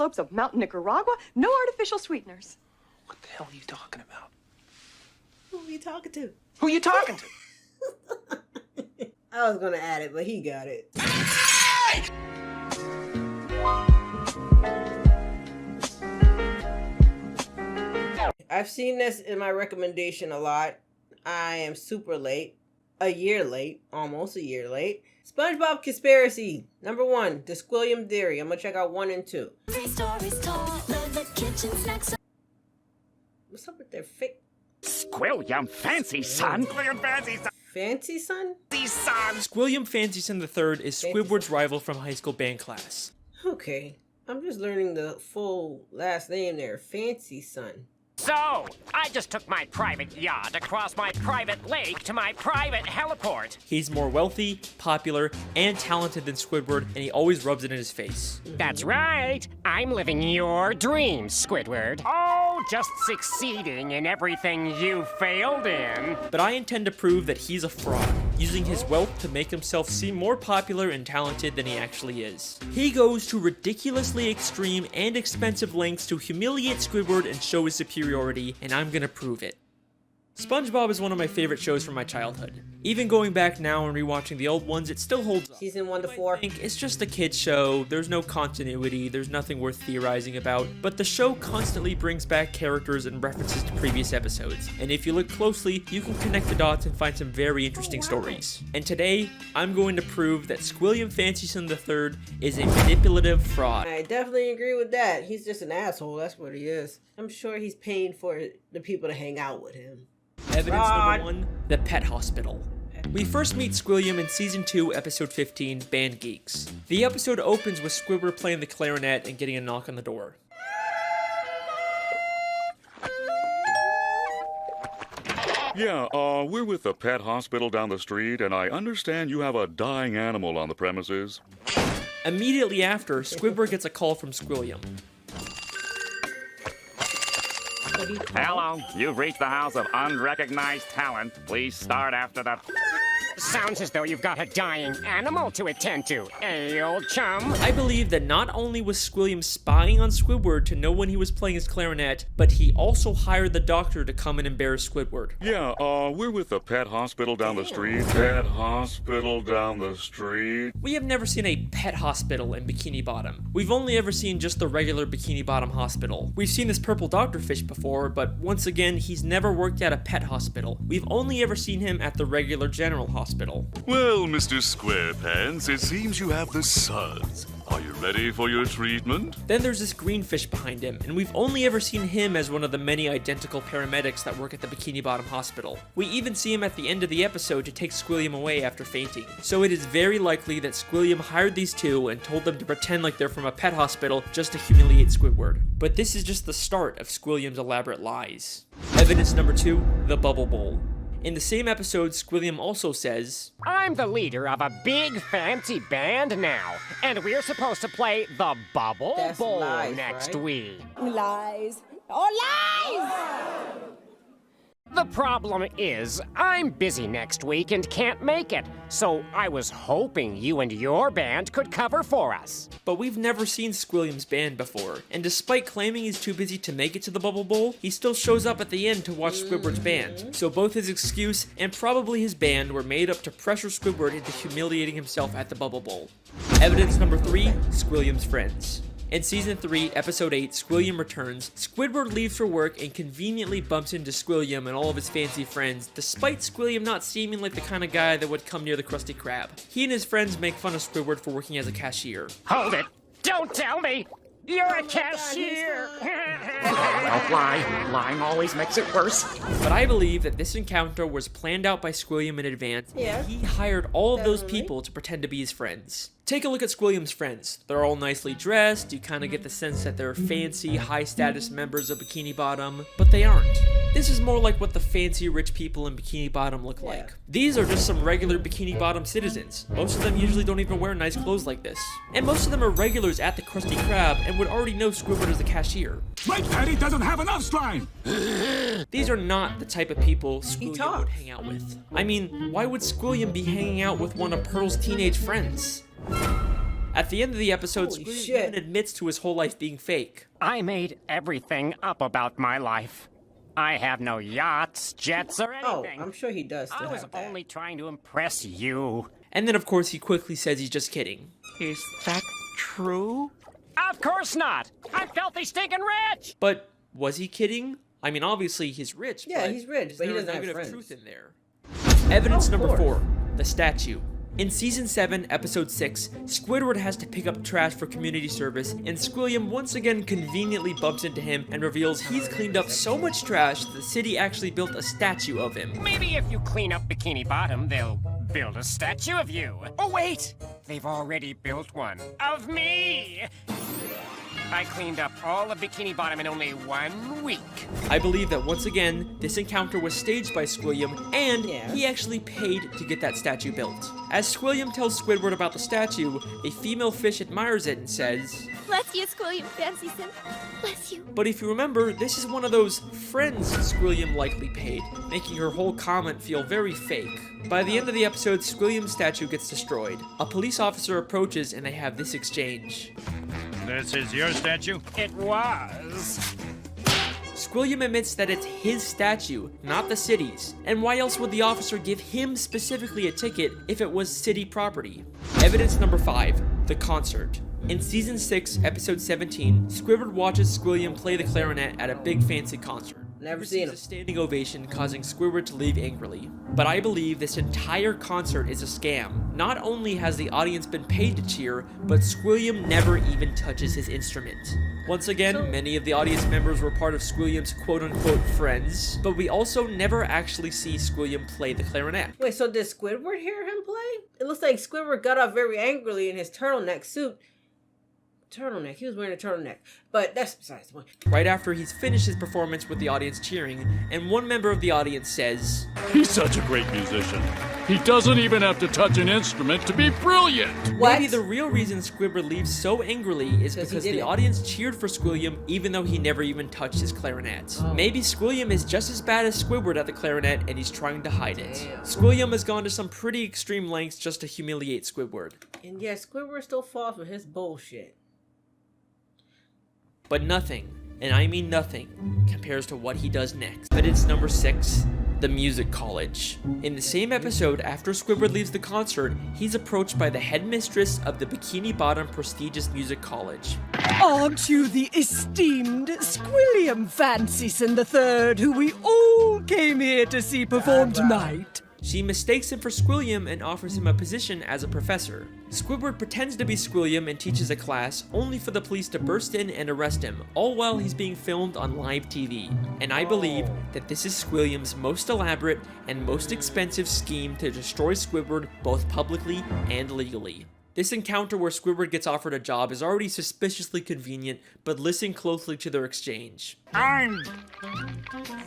slopes of Mountain Nicaragua, no artificial sweeteners. What the hell are you talking about? Who are you talking to? Who you talking to? I was gonna add it, but he got it. I've seen this in my recommendation a lot. I am super late. A year late. Almost a year late. SpongeBob Conspiracy. Number 1. The Squilliam Theory. I'm gonna check out 1 and 2. What's up with their fake... Squilliam Fancy Son. Squilliam Fancy Son. Fancy Son? Squilliam Fancy Son III is Squidward's rival from high school band class. Okay. I'm just learning the full last name there. Fancy Son. So, I just took my private yacht across my private lake to my private heliport. He's more wealthy, popular, and talented than Squidward, and he always rubs it in his face. That's right. I'm living your dreams, Squidward. Oh, just succeeding in everything you failed in. But I intend to prove that he's a fraud, using his wealth to make himself seem more popular and talented than he actually is. He goes to ridiculously extreme and expensive lengths to humiliate Squidward and show his superiority, and I'm gonna prove it. SpongeBob is one of my favorite shows from my childhood. Even going back now and rewatching the old ones, it still holds up. Season 1 to 4. I think it's just a kid's show, there's no continuity, there's nothing worth theorizing about, but the show constantly brings back characters and references to previous episodes, and if you look closely, you can connect the dots and find some very interesting stories. And today, I'm going to prove that Squilliam Fancy Son III is a manipulative fraud. I definitely agree with that. He's just an asshole, that's what he is. I'm sure he's paying for the people to hang out with him. Evidence number 1, the pet hospital. We first meet Squilliam in Season 2, Episode 15, Band Geeks. The episode opens with Squidward playing the clarinet and getting a knock on the door. Yeah, we're with the pet hospital down the street, and I understand you have a dying animal on the premises. Immediately after, Squidward gets a call from Squilliam. Hello, you've reached the house of unrecognized talent. Please start after the... Sounds as though you've got a dying animal to attend to, eh, old chum? I believe that not only was Squilliam spying on Squidward to know when he was playing his clarinet, but he also hired the doctor to come and embarrass Squidward. Yeah, we're with the pet hospital down the street. Pet hospital down the street. We have never seen a pet hospital in Bikini Bottom. We've only ever seen just the regular Bikini Bottom hospital. We've seen this purple doctorfish before, but once again, he's never worked at a pet hospital. We've only ever seen him at the regular general hospital. Well, Mr. Squarepants, it seems you have the suds. Are you ready for your treatment? Then there's this green fish behind him, and we've only ever seen him as one of the many identical paramedics that work at the Bikini Bottom Hospital. We even see him at the end of the episode to take Squilliam away after fainting. So it is very likely that Squilliam hired these two and told them to pretend like they're from a pet hospital just to humiliate Squidward. But this is just the start of Squilliam's elaborate lies. Evidence number 2, the Bubble Bowl. In the same episode, Squilliam also says, I'm the leader of a big fancy band now, and we're supposed to play the Bubble That's Bowl lies, next right? week. Lies. Oh, lies! The problem is, I'm busy next week and can't make it, so I was hoping you and your band could cover for us. but we've never seen Squilliam's band before, and despite claiming he's too busy to make it to the Bubble Bowl, he still shows up at the end to watch Squidward's band. So both his excuse and probably his band were made up to pressure Squidward into humiliating himself at the Bubble Bowl. Evidence number 3, Squilliam's friends. In Season 3, Episode 8, Squilliam Returns, Squidward leaves for work and conveniently bumps into Squilliam and all of his fancy friends, despite Squilliam not seeming like the kind of guy that would come near the Krusty Krab. He and his friends make fun of Squidward for working as a cashier. Hold it! Don't tell me! You're a cashier! Don't lie. Lying always makes it worse. But I believe that this encounter was planned out by Squilliam in advance, Yeah. and he hired all of those Definitely. people to pretend to be his friends. Take a look at Squilliam's friends. They're all nicely dressed, you kind of get the sense that they're fancy, high-status members of Bikini Bottom, but they aren't. This is more like what the fancy rich people in Bikini Bottom look like. These are just some regular Bikini Bottom citizens. Most of them usually don't even wear nice clothes like this. And most of them are regulars at the Krusty Krab and would already know Squidward as a cashier. Wait, Daddy doesn't have enough slime! These are not the type of people Squilliam talks. would hang out with. I mean, why would Squilliam be hanging out with one of Pearl's teenage friends? At the end of the episode, Holy Squilliam shit. even admits to his whole life being fake. I made everything up about my life. I have no yachts, jets, or Oh, anything. I'm sure he does still I was have that. only trying to impress you. And then, of course, he quickly says he's just kidding. Is that true? Of course not! I'm filthy stinking rich! But was he kidding? I mean, obviously he's rich. Yeah, but he's rich, is but he there a doesn't have nugget of friends. truth in there? Evidence Of number course. 4, the statue. In Season 7, Episode 6, Squidward has to pick up trash for community service, and Squilliam once again conveniently bumps into him and reveals he's cleaned up so much trash that the city actually built a statue of him. Maybe if you clean up Bikini Bottom, they'll build a statue of you. Oh, wait! They've already built one. Of me! I cleaned up all of Bikini Bottom in only 1 week. I believe that once again, this encounter was staged by Squilliam, and Yes. he actually paid to get that statue built. As Squilliam tells Squidward about the statue, a female fish admires it and says, Bless you, Squilliam Fancyson. Bless you. but if you remember, this is one of those friends Squilliam likely paid, making her whole comment feel very fake. By the end of the episode, Squilliam's statue gets destroyed. A police officer approaches and they have this exchange. This is your statue? It was. Squilliam admits that it's his statue, not the city's. And why else would the officer give him specifically a ticket if it was city property? Evidence number 5, the concert. In Season 6, Episode 17, Squidward watches Squilliam play the clarinet at a big fancy concert. Never seen Receives him. a standing ovation, causing Squidward to leave angrily. But I believe this entire concert is a scam. Not only has the audience been paid to cheer, but Squilliam never even touches his instrument. Once again, many of the audience members were part of Squilliam's quote-unquote friends, but we also never actually see Squilliam play the clarinet. Wait, so did Squidward hear him play? It looks like Squidward got up very angrily in his turtleneck suit. Turtleneck. He was wearing a turtleneck. But that's besides the point. Right after he's finished his performance with the audience cheering, and one member of the audience says, He's such a great musician. He doesn't even have to touch an instrument to be brilliant. What? maybe the real reason Squidward leaves so angrily is 'Cause he because did the it. audience cheered for Squilliam even though he never even touched his clarinet. Oh. Maybe Squilliam is just as bad as Squidward at the clarinet and he's trying to hide it. Damn. Squilliam has gone to some pretty extreme lengths just to humiliate Squidward. And yet Squidward still falls for his bullshit. But nothing, and I mean nothing, compares to what he does next. Evidence number 6, the music college. In the same episode, after Squidward leaves the concert, he's approached by the headmistress of the Bikini Bottom prestigious music college. Aren't you the esteemed Squilliam Fancyson III, who we all came here to see perform tonight? She mistakes him for Squilliam and offers him a position as a professor. Squidward pretends to be Squilliam and teaches a class, only for the police to burst in and arrest him, all while he's being filmed on live TV. And I believe that this is Squilliam's most elaborate and most expensive scheme to destroy Squidward both publicly and legally. This encounter where Squidward gets offered a job is already suspiciously convenient, but listen closely to their exchange. I'm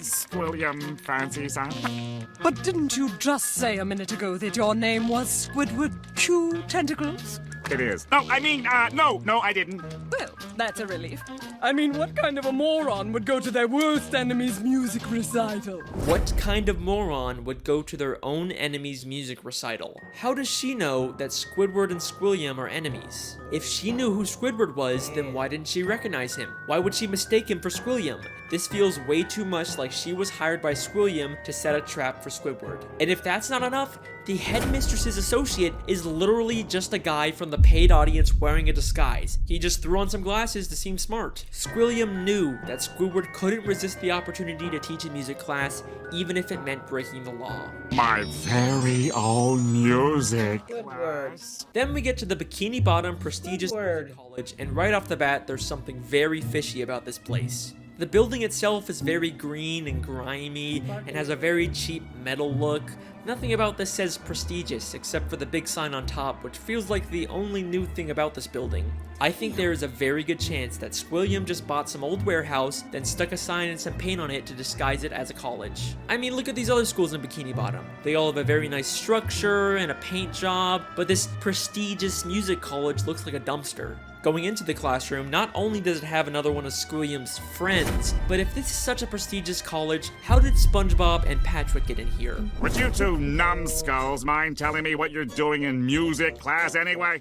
Squilliam Fancyson. But didn't you just say a minute ago that your name was Squidward Q Tentacles? It is. No, I mean, no, I didn't. Well, that's a relief. I mean, what kind of a moron would go to their worst enemy's music recital? What kind of moron would go to their own enemy's music recital? How does she know that Squidward and Squilliam are enemies? If she knew who Squidward was, then why didn't she recognize him? Why would she mistake him for Squilliam? This feels way too much like she was hired by Squilliam to set a trap for Squidward. And if that's not enough, the headmistress's associate is literally just a guy from the paid audience wearing a disguise. He just threw on some glasses to seem smart. Squilliam knew that Squidward couldn't resist the opportunity to teach a music class, even if it meant breaking the law. My very own music. Squidward. Then we get to the Bikini Bottom prestigious Squidward. music college, and right off the bat, there's something very fishy about this place. The building itself is very green and grimy and has a very cheap metal look. Nothing about this says prestigious except for the big sign on top, which feels like the only new thing about this building. I think there is a very good chance that Squilliam just bought some old warehouse, then stuck a sign and some paint on it to disguise it as a college. I mean, look at these other schools in Bikini Bottom. They all have a very nice structure and a paint job, but this prestigious music college looks like a dumpster. Going into the classroom, not only does it have another one of Squilliam's friends, but if this is such a prestigious college, how did Spongebob and Patrick get in here? Would you two numbskulls mind telling me what you're doing in music class anyway?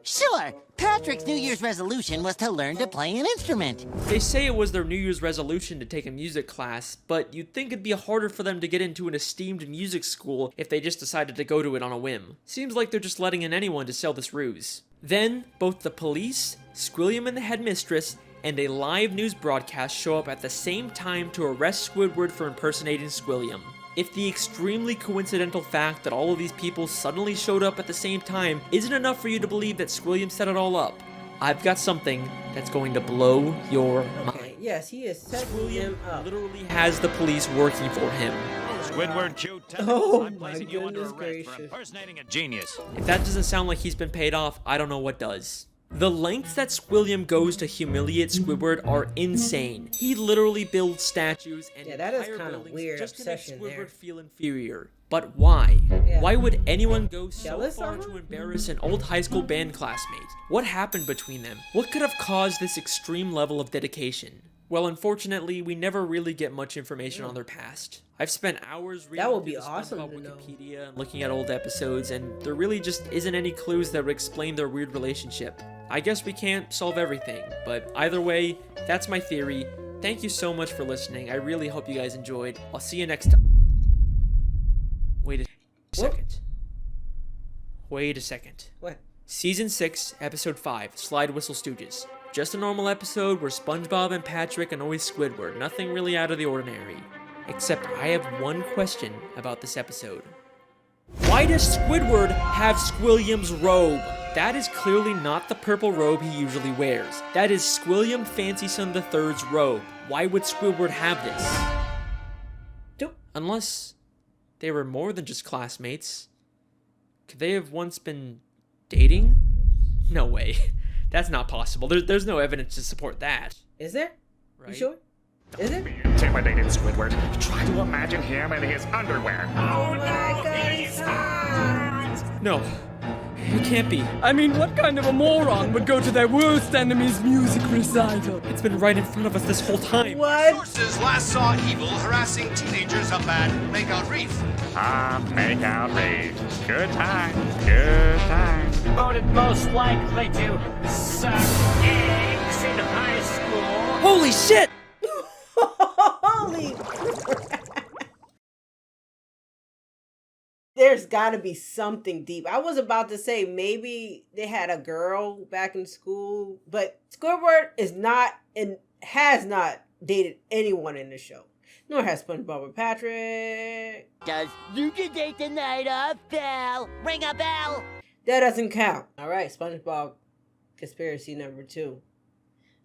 Sure. Patrick's New Year's resolution was to learn to play an instrument. They say it was their New Year's resolution to take a music class, but you'd think it'd be harder for them to get into an esteemed music school if they just decided to go to it on a whim. Seems like they're just letting in anyone to sell this ruse. Then, both the police, Squilliam and the headmistress, and a live news broadcast show up at the same time to arrest Squidward for impersonating Squilliam. If the extremely coincidental fact that all of these people suddenly showed up at the same time isn't enough for you to believe that Squilliam set it all up, I've got something that's going to blow your mind. Yes, he is setting him up. Literally has the police working for him. Squidward, Q, Oh I'm my placing you under goodness arrest for gracious. impersonating a genius. If that doesn't sound like he's been paid off, I don't know what does. The lengths that Squilliam goes to humiliate Squidward are insane. He literally builds statues and that is entire kind of buildings weird just to make obsession Squidward there. feel inferior. But why? Yeah. Why would anyone go so Jealous far of him? to embarrass an old high school band classmate? What happened between them? What could have caused this extreme level of dedication? Well, unfortunately, we never really get much information on their past. I've spent hours reading That would be through the awesome SpongeBob to know. Wikipedia and looking at old episodes, and there really just isn't any clues that would explain their weird relationship. I guess we can't solve everything, but either way, that's my theory. Thank you so much for listening. I really hope you guys enjoyed. I'll see you next time. Wait a second. Wait a second. What? Season 6, Episode 5, Slide Whistle Stooges. Just a normal episode where SpongeBob and Patrick annoy Squidward. Nothing really out of the ordinary. Except I have one question about this episode. Why does Squidward have Squilliam's robe? That is clearly not the purple robe he usually wears. That is Squilliam Fancyson III's robe. Why would Squidward have this? Unless they were more than just classmates. Could they have once been dating? No way. That's not possible. There's no evidence to support that. Is there? Right? You sure? Is it? Intimidated, Squidward. Try to imagine him in his underwear. Oh my god, he's hot! No. It can't be. I mean, what kind of a moron would go to their worst enemy's music recital? It's been right in front of us this whole time. What? Sources last saw Evil harassing teenagers up at Makeout Reef. Makeout Reef. Good time. Good time. Voted most likely to suck eggs in high school. Holy shit! Holy There's gotta be something deep. I was about to say maybe they had a girl back in school, but Squidward is not and has not dated anyone in the show. Nor has SpongeBob or Patrick. Does you can date the night of bell? Ring a bell. That doesn't count. Alright, SpongeBob conspiracy number 2.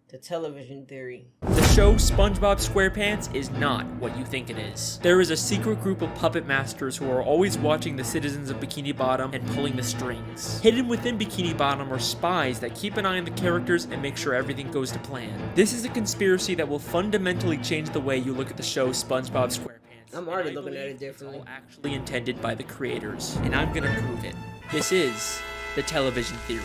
The television theory. The show SpongeBob SquarePants is not what you think it is. There is a secret group of puppet masters who are always watching the citizens of Bikini Bottom and pulling the strings. Hidden within Bikini Bottom are spies that keep an eye on the characters and make sure everything goes to plan. This is a conspiracy that will fundamentally change the way you look at the show SpongeBob SquarePants. I'm already And I looking at it believe it's differently. all actually intended by the creators, and I'm gonna prove it. This is the television theory.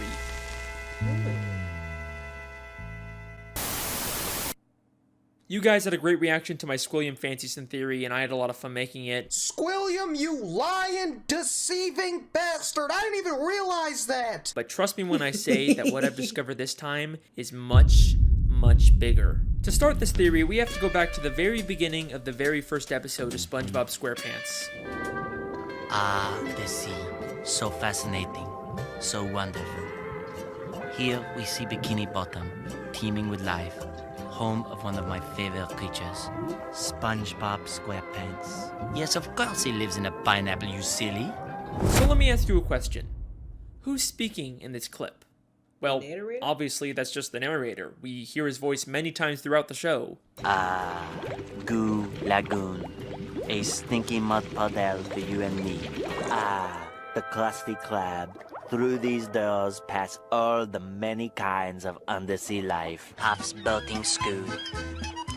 You guys had a great reaction to my Squilliam Fancyson theory, and I had a lot of fun making it. Squilliam, you lying, deceiving bastard! I didn't even realize that! But trust me when I say that what I've discovered this time is much, much bigger. To start this theory, we have to go back to the very beginning of the very first episode of SpongeBob SquarePants. Ah, the sea. So fascinating. So wonderful. Here we see Bikini Bottom, teeming with life. Home of one of my favorite creatures, SpongeBob SquarePants. Yes, of course he lives in a pineapple, you silly. So let me ask you a question. Who's speaking in this clip? Well, Narrator? obviously that's just the narrator. We hear his voice many times throughout the show. Ah, Goo Lagoon. A stinky mud puddle for you and me. Ah, the Krusty Krab. Through these doors pass all the many kinds of undersea life. Pop's boating school,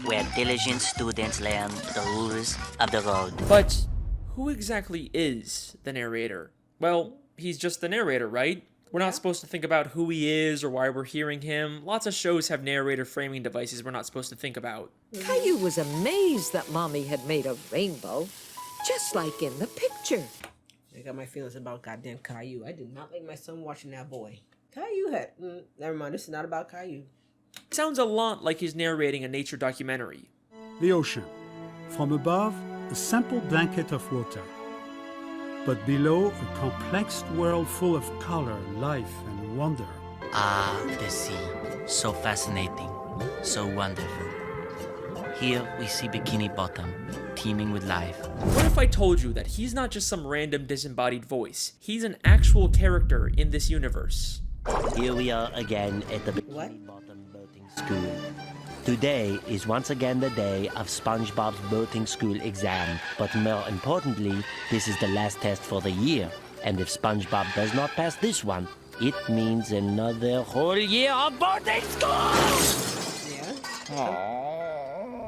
where diligent students learn the rules of the road. But who exactly is the narrator? Well, he's just the narrator, right? We're not supposed to think about who he is or why we're hearing him. Lots of shows have narrator framing devices we're not supposed to think about. Caillou was amazed that Mommy had made a rainbow, just like in the picture. I got my feelings about goddamn Caillou. I did not like my son watching that boy. Caillou had... never mind, this is not about Caillou. Sounds a lot like he's narrating a nature documentary. The ocean. From above, a simple blanket of water. But below, a complex world full of color, life, and wonder. Ah, the sea. So fascinating. So wonderful. Here we see Bikini Bottom, teeming with life. What if I told you that he's not just some random disembodied voice? He's an actual character in this universe. Here we are again at the Bikini Bottom boating school. Today is once again the day of SpongeBob's boating school exam, but more importantly, this is the last test for the year. And if SpongeBob does not pass this one, it means another whole year of boating school! Yeah.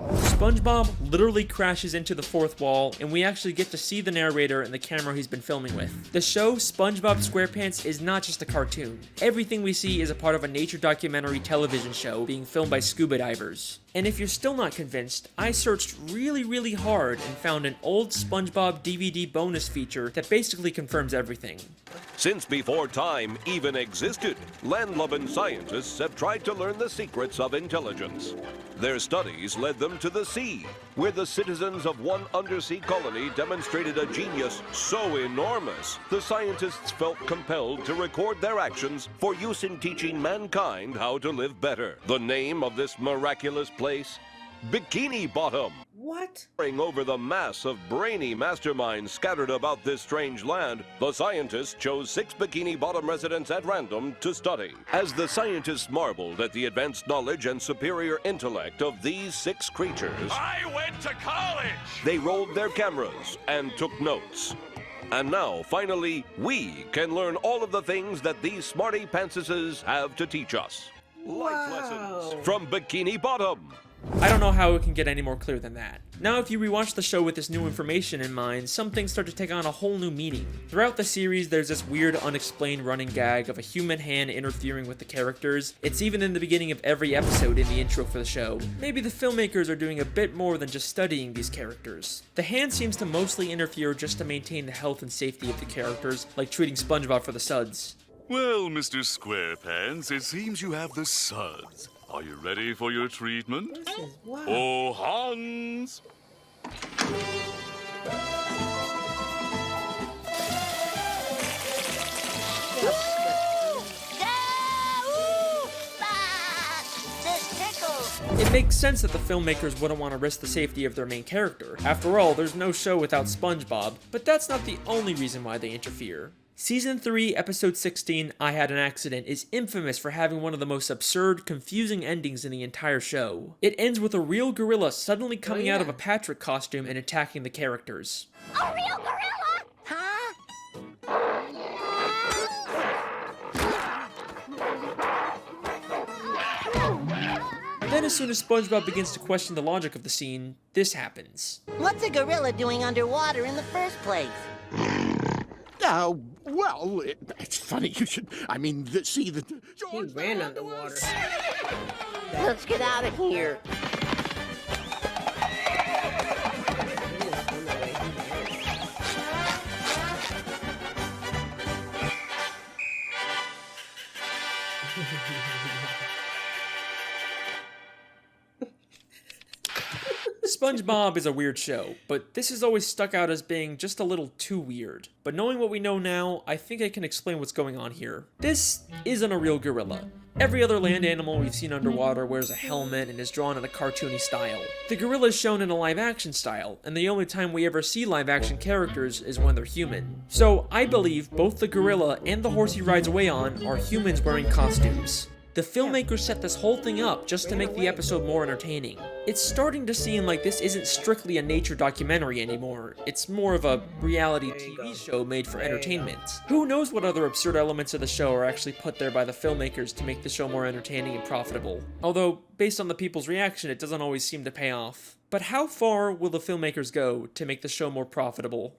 SpongeBob literally crashes into the fourth wall, and we actually get to see the narrator and the camera he's been filming with. The show SpongeBob SquarePants is not just a cartoon. Everything we see is a part of a nature documentary television show being filmed by scuba divers. And if you're still not convinced, I searched really hard and found an old SpongeBob DVD bonus feature that basically confirms everything. Since before time even existed, land-loving scientists have tried to learn the secrets of intelligence. Their studies led them to the sea, where the citizens of one undersea colony demonstrated a genius so enormous, the scientists felt compelled to record their actions for use in teaching mankind how to live better. The name of this miraculous place? Bikini Bottom. What? Over the mass of brainy masterminds scattered about this strange land, the scientists chose 6 Bikini Bottom residents at random to study. As the scientists marveled at the advanced knowledge and superior intellect of these 6 creatures, I went to college! They rolled their cameras and took notes. And now, finally, we can learn all of the things that these smarty pantsuses have to teach us. Life lessons from Bikini Bottom. I don't know how it can get any more clear than that. Now, if you rewatch the show with this new information in mind, some things start to take on a whole new meaning. Throughout the series, there's this weird, unexplained running gag of a human hand interfering with the characters. It's even in the beginning of every episode in the intro for the show. Maybe the filmmakers are doing a bit more than just studying these characters. The hand seems to mostly interfere just to maintain the health and safety of the characters, like treating SpongeBob for the suds. Well, Mr. Squarepants, it seems you have the suds. Are you ready for your treatment? Oh, Hans! It makes sense that the filmmakers wouldn't want to risk the safety of their main character. After all, there's no show without SpongeBob, but that's not the only reason why they interfere. Season 3, Episode 16, I Had an Accident, is infamous for having one of the most absurd, confusing endings in the entire show. It ends with a real gorilla suddenly coming out of a Patrick costume and attacking the characters. A real gorilla? Huh? Then as soon as SpongeBob begins to question the logic of the scene, this happens. What's a gorilla doing underwater in the first place? Well, it's funny you should. I mean, see the. He ran underwater. Let's get out of here. SpongeBob is a weird show, but this has always stuck out as being just a little too weird. But knowing what we know now, I think I can explain what's going on here. This isn't a real gorilla. Every other land animal we've seen underwater wears a helmet and is drawn in a cartoony style. The gorilla is shown in a live-action style, and the only time we ever see live-action characters is when they're human. So I believe both the gorilla and the horse he rides away on are humans wearing costumes. The filmmakers set this whole thing up just to make the episode more entertaining. It's starting to seem like this isn't strictly a nature documentary anymore. It's more of a reality TV show made for entertainment. Who knows what other absurd elements of the show are actually put there by the filmmakers to make the show more entertaining and profitable. Although, based on the people's reaction, it doesn't always seem to pay off. But how far will the filmmakers go to make the show more profitable?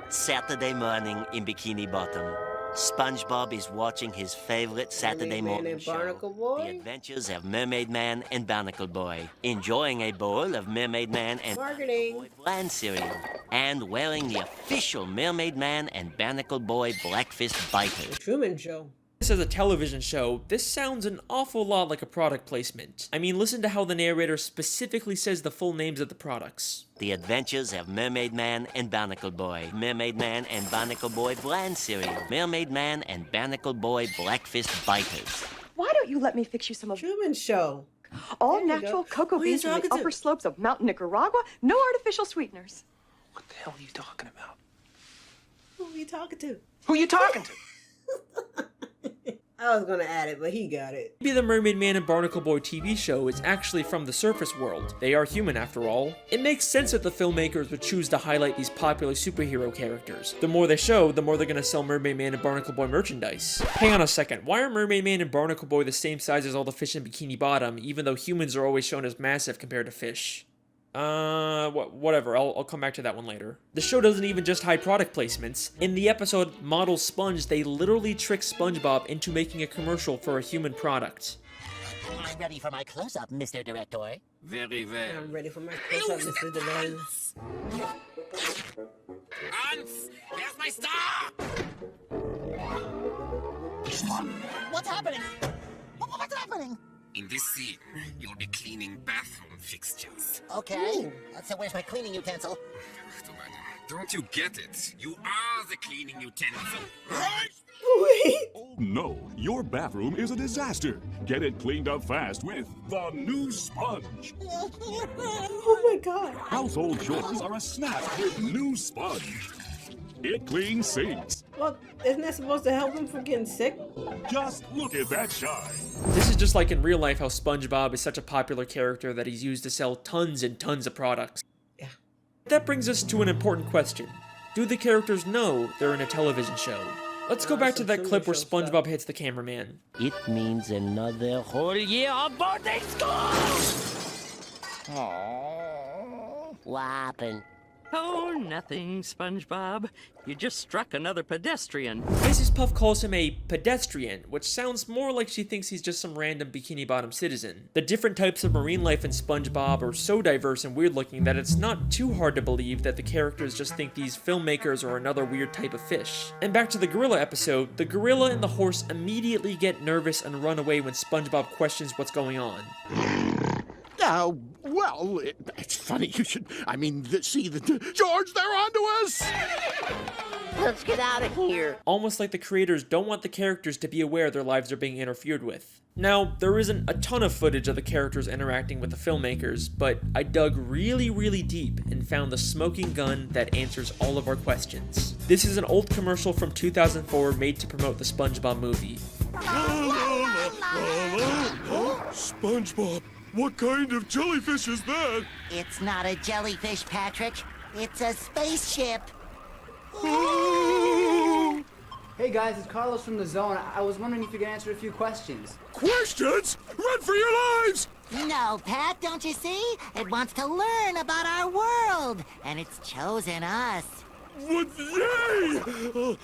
Saturday morning in Bikini Bottom. SpongeBob is watching his favorite Saturday morning show, The Adventures of Mermaid Man and Barnacle Boy, enjoying a bowl of Mermaid Man and Barnacle Boy bland cereal, and wearing the official Mermaid Man and Barnacle Boy Blackfist Biter. Truman Show. As a television show, this sounds an awful lot like a product placement. I mean, listen to how the narrator specifically says the full names of the products. The Adventures of Mermaid Man and Barnacle Boy. Mermaid Man and Barnacle Boy bland cereal. Mermaid Man and Barnacle Boy Blackfish Biters. Why don't you let me fix you some of Truman Show. All natural cocoa beans from the upper slopes of Mountain Nicaragua, no artificial sweeteners. What the hell are you talking about? Who are you talking to? Who are you talking to? I was gonna add it, but he got it. Maybe the Mermaid Man and Barnacle Boy TV show is actually from the surface world. They are human after all. It makes sense that the filmmakers would choose to highlight these popular superhero characters. The more they show, the more they're gonna sell Mermaid Man and Barnacle Boy merchandise. Hang on a second, why are Mermaid Man and Barnacle Boy the same size as all the fish in Bikini Bottom, even though humans are always shown as massive compared to fish? Whatever, I'll come back to that one later. The show doesn't even just hide product placements. In the episode Model Sponge, they literally trick SpongeBob into making a commercial for a human product. I'm ready for my close-up, Mr. Director. Very well. I'm ready for my close-up, Mr. Director. Hans, where's my star? What's happening? What's happening? In this scene, you'll be cleaning bathroom fixtures. Okay. So where's my cleaning utensil? Don't you get it? You are the cleaning utensil. Oh no, your bathroom is a disaster. Get it cleaned up fast with the new sponge. Oh my god. Household chores are a snap with new sponge. It cleans sinks. Well, isn't that supposed to help him from getting sick? Just look at that shine. This is just like in real life how SpongeBob is such a popular character that he's used to sell tons and tons of products. Yeah. That brings us to an important question. Do the characters know they're in a television show? Let's go back to that clip where SpongeBob hits the cameraman. It means another whole year of boarding school! What happened? Oh, nothing, SpongeBob. You just struck another pedestrian. Mrs. Puff calls him a pedestrian, which sounds more like she thinks he's just some random Bikini Bottom citizen. The different types of marine life in SpongeBob are so diverse and weird looking that it's not too hard to believe that the characters just think these filmmakers are another weird type of fish. And back to the gorilla episode, the gorilla and the horse immediately get nervous and run away when SpongeBob questions what's going on. Well, it's funny you should... I mean, see, George, they're onto us! Let's get out of here. Almost like the creators don't want the characters to be aware their lives are being interfered with. Now, there isn't a ton of footage of the characters interacting with the filmmakers, but I dug really deep and found the smoking gun that answers all of our questions. This is an old commercial from 2004 made to promote the SpongeBob movie. SpongeBob, what kind of jellyfish is that? It's not a jellyfish, Patrick. It's a spaceship. Hey guys, it's Carlos from the Zone. I was wondering if you could answer a few questions. Questions? Run for your lives! No, Pat, don't you see? It wants to learn about our world, and it's chosen us. What? Yay!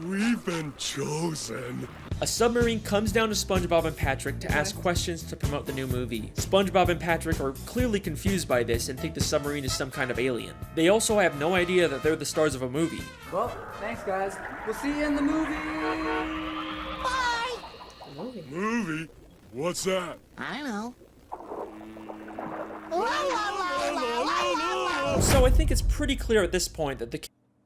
We've been chosen. A submarine comes down to SpongeBob and Patrick to ask questions to promote the new movie. SpongeBob and Patrick are clearly confused by this and think the submarine is some kind of alien. They also have no idea that they're the stars of a movie. Well, thanks guys. We'll see you in the movie. Bye! Movie? What's that? I don't know. So I think it's pretty clear at this point that the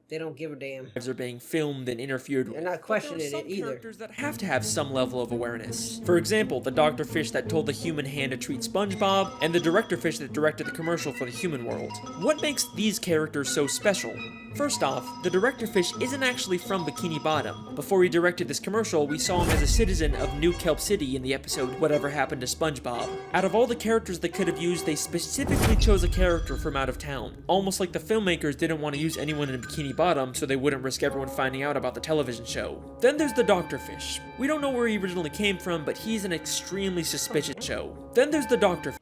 They don't give a damn. lives are being filmed and interfered with. They're not questioning There are it some either. characters that have to have some level of awareness. For example, the Dr. Fish that told the human hand to treat SpongeBob, and the Director Fish that directed the commercial for the human world. What makes these characters so special? First off, the Director Fish isn't actually from Bikini Bottom. Before he directed this commercial, we saw him as a citizen of New Kelp City in the episode Whatever Happened to SpongeBob. Out of all the characters they could have used, they specifically chose a character from out of town. Almost like the filmmakers didn't want to use anyone in Bikini Bottom so they wouldn't risk everyone finding out about the television show. Then there's the Dr. Fish. We don't know where he originally came from, but he's an extremely suspicious show. Then there's the Dr. Fish.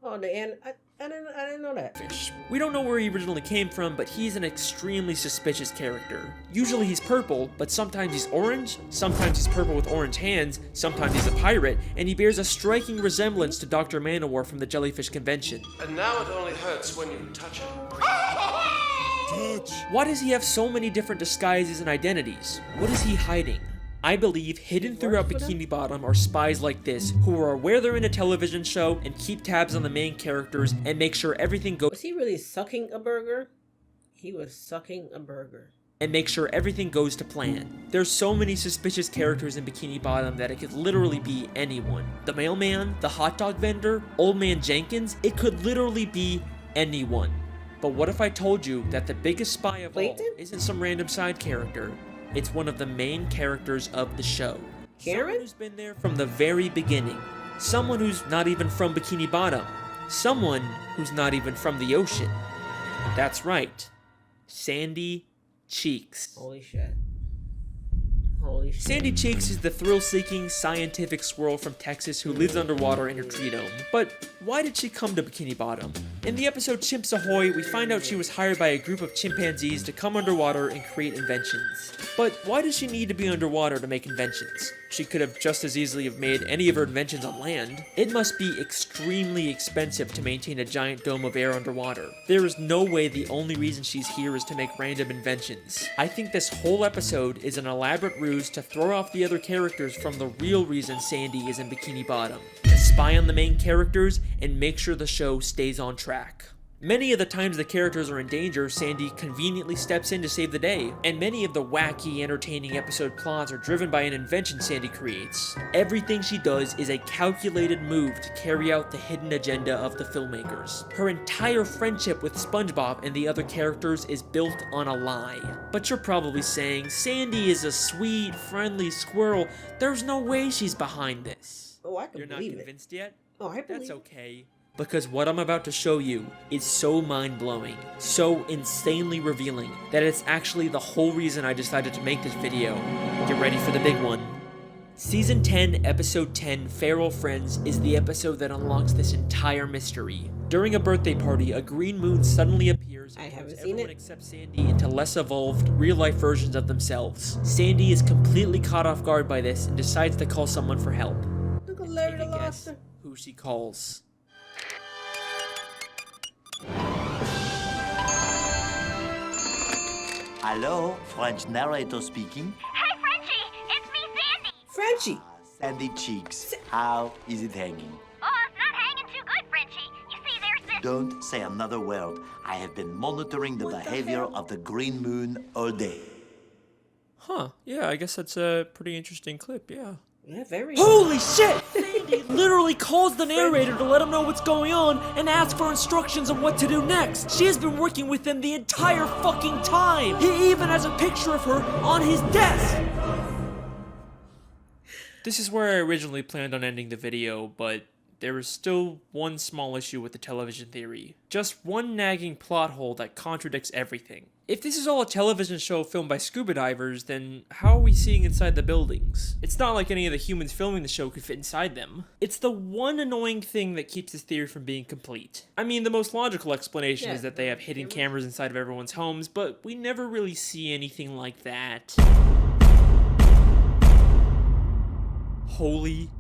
Oh, the end. I didn't know that. We don't know where he originally came from, but he's an extremely suspicious character. Usually he's purple, but sometimes he's orange, sometimes he's purple with orange hands, sometimes he's a pirate, and he bears a striking resemblance to Dr. Manowar from the Jellyfish Convention. And now it only hurts when you touch it. Why does he have so many different disguises and identities? What is he hiding? I believe hidden throughout Bikini Bottom are spies like this, who are aware they're in a television show and keep tabs on the main characters and make sure everything goes— Was he really sucking a burger? He was sucking a burger. And make sure everything goes to plan. There's so many suspicious characters in Bikini Bottom that it could literally be anyone. The mailman, the hot dog vendor, Old Man Jenkins, it could literally be anyone. But what if I told you that the biggest spy of all isn't some random side character? It's one of the main characters of the show. Someone who's been there from the very beginning. Someone who's not even from Bikini Bottom. Someone who's not even from the ocean. That's right. Sandy Cheeks. Holy shit. Holy shit. Sandy Cheeks is the thrill-seeking, scientific squirrel from Texas who lives underwater in her tree dome. But why did she come to Bikini Bottom? In the episode Chimps Ahoy, we find out she was hired by a group of chimpanzees to come underwater and create inventions. But why does she need to be underwater to make inventions? She could have just as easily have made any of her inventions on land. It must be extremely expensive to maintain a giant dome of air underwater. There is no way the only reason she's here is to make random inventions. I think this whole episode is an elaborate ruse to throw off the other characters from the real reason Sandy is in Bikini Bottom. To spy on the main characters and make sure the show stays on track. Many of the times the characters are in danger, Sandy conveniently steps in to save the day, and many of the wacky, entertaining episode plots are driven by an invention Sandy creates. Everything she does is a calculated move to carry out the hidden agenda of the filmmakers. Her entire friendship with Spongebob and the other characters is built on a lie. But you're probably saying, Sandy is a sweet, friendly squirrel. There's no way she's behind this. Oh, I can You're not believe convinced yet? Oh, I believe That's okay. Because what I'm about to show you is so mind-blowing, so insanely revealing, that it's actually the whole reason I decided to make this video. Get ready for the big one. Season 10, Episode 10, Feral Friends, is the episode that unlocks this entire mystery. During a birthday party, a green moon suddenly appears and turns everyone except Sandy into less evolved, real-life versions of themselves. Sandy is completely caught off guard by this and decides to call someone for help. Look at Larry the Guess who she calls. Hello, French narrator speaking. Hey, Frenchie! It's me, Sandy! Frenchie! Sandy Cheeks, how is it hanging? Oh, it's not hanging too good, Frenchie. You see, there's this— Don't say another word. I have been monitoring the behavior of the green moon all day. Huh, yeah, I guess that's a pretty interesting clip, yeah. Yeah, very. Holy shit! Sandy literally calls the narrator to let him know what's going on and asks for instructions on what to do next. She has been working with him the entire fucking time. He even has a picture of her on his desk. This is where I originally planned on ending the video, but there is still one small issue with the television theory. Just one nagging plot hole that contradicts everything. If this is all a television show filmed by scuba divers, then how are we seeing inside the buildings? It's not like any of the humans filming the show could fit inside them. It's the one annoying thing that keeps this theory from being complete. I mean, the most logical explanation is that they have hidden cameras inside of everyone's homes, but we never really see anything like that. Holy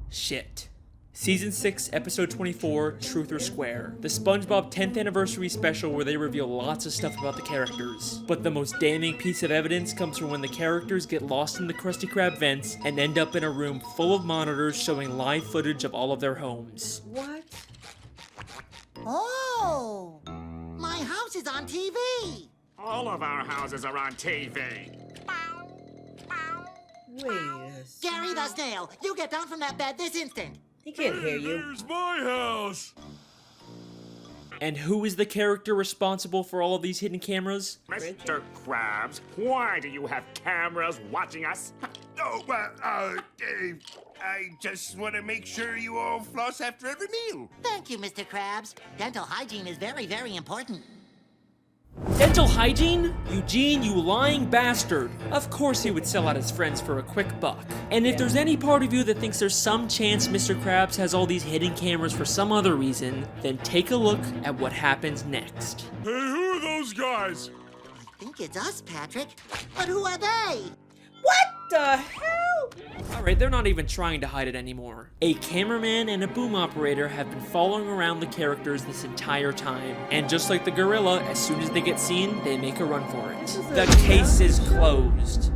shit. Season 6, Episode 24, Truth or Square. The Spongebob 10th Anniversary Special where they reveal lots of stuff about the characters. But the most damning piece of evidence comes from when the characters get lost in the Krusty Krab vents and end up in a room full of monitors showing live footage of all of their homes. What? Oh! My house is on TV! All of our houses are on TV. Wait a second. Gary the Snail, you get down from that bed this instant! He can't hear you. Here's my house. And who is the character responsible for all of these hidden cameras? Mr. Krabs, why do you have cameras watching us? Oh, well, I just want to make sure you all floss after every meal. Thank you, Mr. Krabs. Dental hygiene is very, very important. Dental hygiene? Eugene, you lying bastard. Of course he would sell out his friends for a quick buck. And if there's any part of you that thinks there's some chance Mr. Krabs has all these hidden cameras for some other reason, then take a look at what happens next. Hey, who are those guys? I think it's us, Patrick. But who are they? What the hell? Alright, they're not even trying to hide it anymore. A cameraman and a boom operator have been following around the characters this entire time. And just like the gorilla, as soon as they get seen, they make a run for it. The case is closed.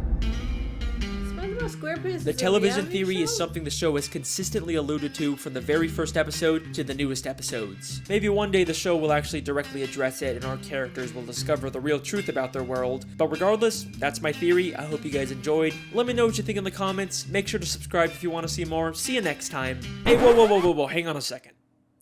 SpongeBob's Squarepants The is a television reality theory is show? something the show has consistently alluded to from the very first episode to the newest episodes. Maybe one day the show will actually directly address it and our characters will discover the real truth about their world, but regardless, that's my theory. I hope you guys enjoyed. Let me know what you think in the comments. Make sure to subscribe if you want to see more. See you next time. Hey, whoa, hang on a second.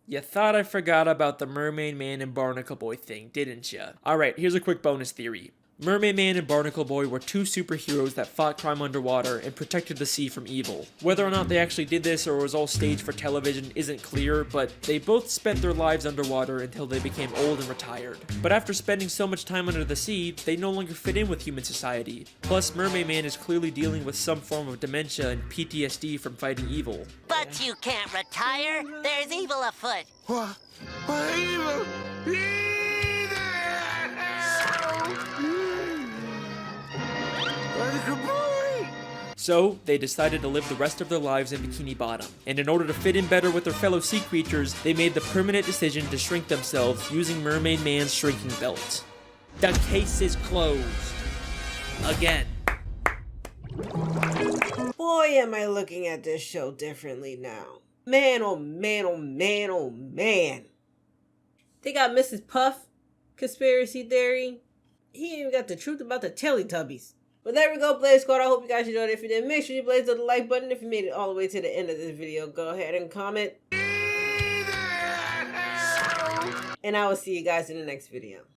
You thought I forgot about the Mermaid Man and Barnacle Boy thing, didn't ya? Alright, here's a quick bonus theory. Mermaid Man and Barnacle Boy were two superheroes that fought crime underwater and protected the sea from evil. Whether or not they actually did this or was all staged for television isn't clear, but they both spent their lives underwater until they became old and retired. But after spending so much time under the sea, they no longer fit in with human society. Plus, Mermaid Man is clearly dealing with some form of dementia and PTSD from fighting evil. But you can't retire. There's evil afoot. What? Evil? So, they decided to live the rest of their lives in Bikini Bottom, and in order to fit in better with their fellow sea creatures, they made the permanent decision to shrink themselves using Mermaid Man's shrinking belt. The case is closed. Again. Boy, am I looking at this show differently now. Man, oh man, oh man, oh man. They got Mrs. Puff, conspiracy theory. He ain't even got the truth about the Teletubbies. But there we go, Blaze Squad. I hope you guys enjoyed it. If you did, make sure you blaze the like button. If you made it all the way to the end of this video, go ahead and comment. And I will see you guys in the next video.